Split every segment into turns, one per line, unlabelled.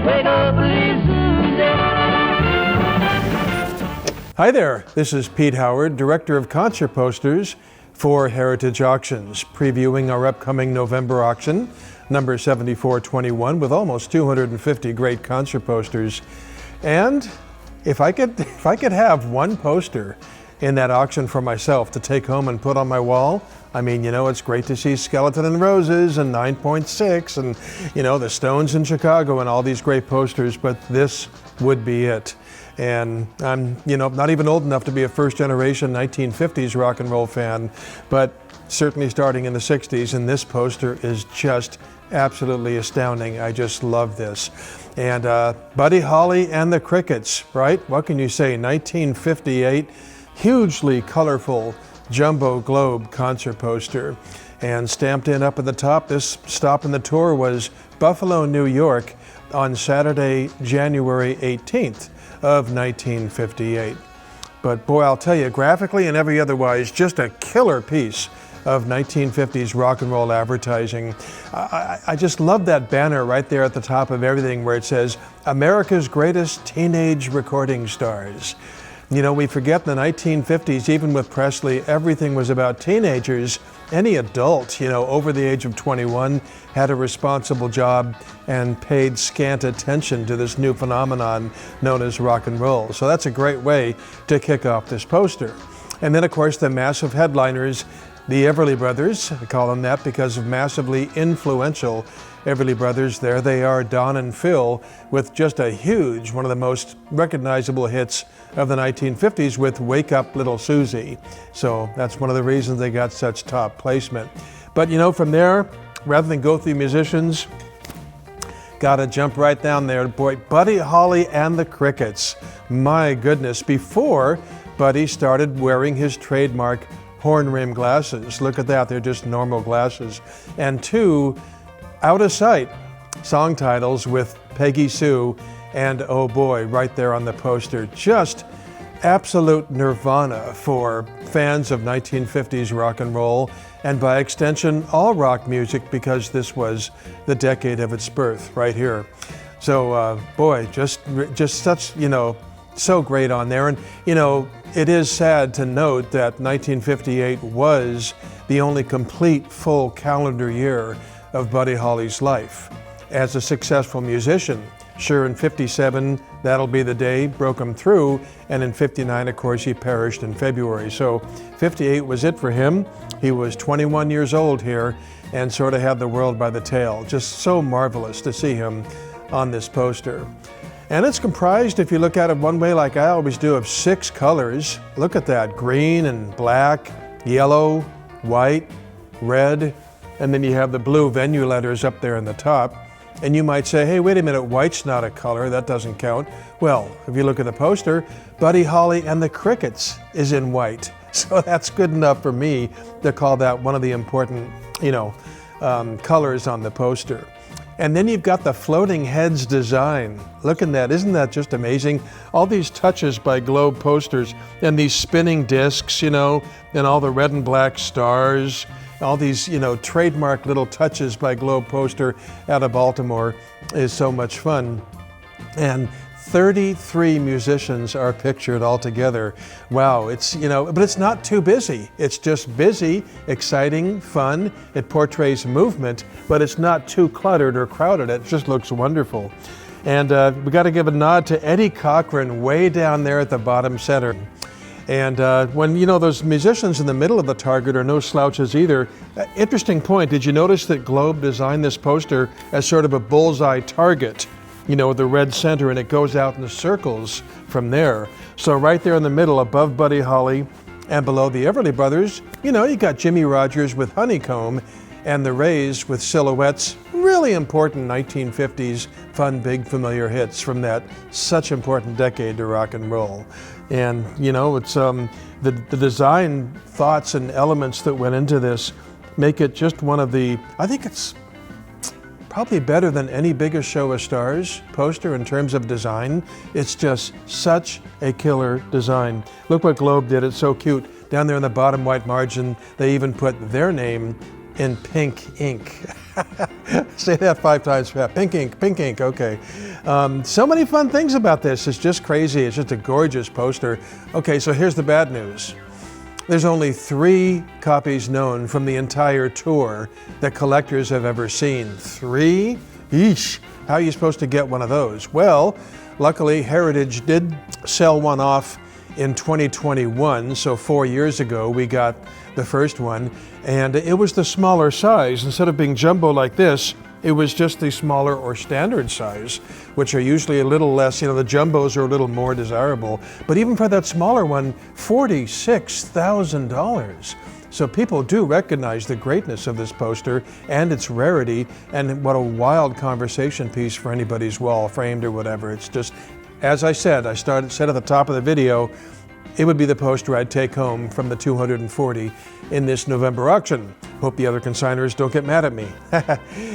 Wake up, Susan.
Hi there, this is Pete Howard, Director of Concert Posters for Heritage Auctions, previewing our upcoming November auction, number 7421, with almost 250 great concert posters. And if I could have one poster in that auction for myself to take home and put on my wall, I mean, you know, it's great to see Skeleton and Roses and 9.6 and, you know, the Stones in Chicago and all these great posters, but this would be it. And I'm, you know, not even old enough to be a first generation 1950s rock and roll fan, but certainly starting in the 60s, and this poster is just absolutely astounding. I just love this. And Buddy Holly and the Crickets, right? What can you say? 1958, hugely colorful jumbo globe concert poster. And stamped in up at the top, this stop in the tour was Buffalo, New York on Saturday, January 18th of 1958. But boy, I'll tell you, graphically and every otherwise, just a killer piece of 1950s rock and roll advertising. I just love that banner right there at the top of everything where it says, America's Greatest Teenage Recording Stars. You know, we forget in the 1950s, even with Presley, everything was about teenagers. Any adult, you know, over the age of 21 had a responsible job and paid scant attention to this new phenomenon known as rock and roll. So that's a great way to kick off this poster. And then, of course, the massive headliners, the Everly Brothers. I call them that because of massively influential Everly Brothers. There they are, Don and Phil, with just a huge, one of the most recognizable hits of the 1950s with Wake Up Little Susie. So that's one of the reasons they got such top placement. But you know, from there, rather than go through musicians, gotta jump right down there. Boy, Buddy Holly and the Crickets. My goodness, before Buddy started wearing his trademark horn rim glasses. Look at that, they're just normal glasses. And two, Out of Sight song titles with Peggy Sue and Oh Boy right there on the poster. Just absolute nirvana for fans of 1950s rock and roll, and by extension all rock music, because this was the decade of its birth right here. So boy, just such, you know, so great on there. And you know, it is sad to note that 1958 was the only complete full calendar year of Buddy Holly's life as a successful musician. Sure, in 57, that'll be the day, broke him through, and in 59, of course, he perished in February. So 58 was it for him. He was 21 years old here and sort of had the world by the tail. Just so marvelous to see him on this poster. And it's comprised, if you look at it one way like I always do, of 6 colors. Look at that, green and black, yellow, white, red, and then you have the blue venue letters up there in the top. And you might say, hey, wait a minute, white's not a color, that doesn't count. Well, if you look at the poster, Buddy Holly and the Crickets is in white. So that's good enough for me to call that one of the important, you know, colors on the poster. And then you've got the floating heads design. Look at that, isn't that just amazing? All these touches by Globe posters and these spinning discs, you know, and all the red and black stars, all these, you know, trademark little touches by Globe poster out of Baltimore is so much fun. And 33 musicians are pictured all together. Wow, it's, you know, but it's not too busy. It's just busy, exciting, fun. It portrays movement, but it's not too cluttered or crowded. It just looks wonderful. And we got to give a nod to Eddie Cochran way down there at the bottom center. And when, you know, those musicians in the middle of the target are no slouches either. Interesting point, did you notice that Globe designed this poster as sort of a bullseye target? You know, the red center, and it goes out in the circles from there. So right there in the middle, above Buddy Holly and below the Everly Brothers, you know, you got Jimmy Rogers with Honeycomb and the Rays with Silhouettes. Really important 1950s fun, big, familiar hits from that such important decade to rock and roll. And, you know, it's the design thoughts and elements that went into this make it just one of the, I think it's probably better than any Biggest Show of Stars poster in terms of design. It's just such a killer design. Look what Globe did, it's so cute. Down there in the bottom white margin, they even put their name in pink ink. Say that 5 times fast. Pink ink, okay. So many fun things about this. It's just crazy. It's just a gorgeous poster. Okay, so here's the bad news. There's only 3 copies known from the entire tour that collectors have ever seen. 3? Eesh, how are you supposed to get one of those? Well, luckily Heritage did sell one off in 2021, so 4 years ago we got the first one, and it was the smaller size. Instead of being jumbo like this, it was just the smaller or standard size, which are usually a little less, the jumbos are a little more desirable. But even for that smaller one, $46,000. So people do recognize the greatness of this poster and its rarity, and what a wild conversation piece for anybody's wall, framed or whatever. It's just, as I said, said at the top of the video, it would be the poster I'd take home from the 240 in this November auction. Hope the other consigners don't get mad at me.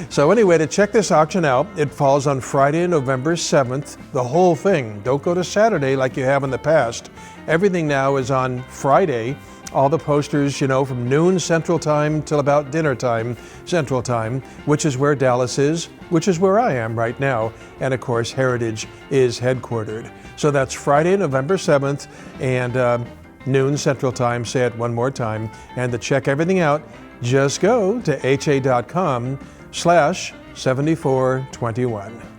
So anyway, to check this auction out, it falls on Friday, November 7th, the whole thing. Don't go to Saturday like you have in the past. Everything now is on Friday. All the posters, from noon Central Time till about dinner time Central Time, which is where Dallas is, which is where I am right now, and of course Heritage is headquartered. So that's Friday, November 7th, and noon Central Time, say it one more time, and to check everything out, just go to ha.com/7421.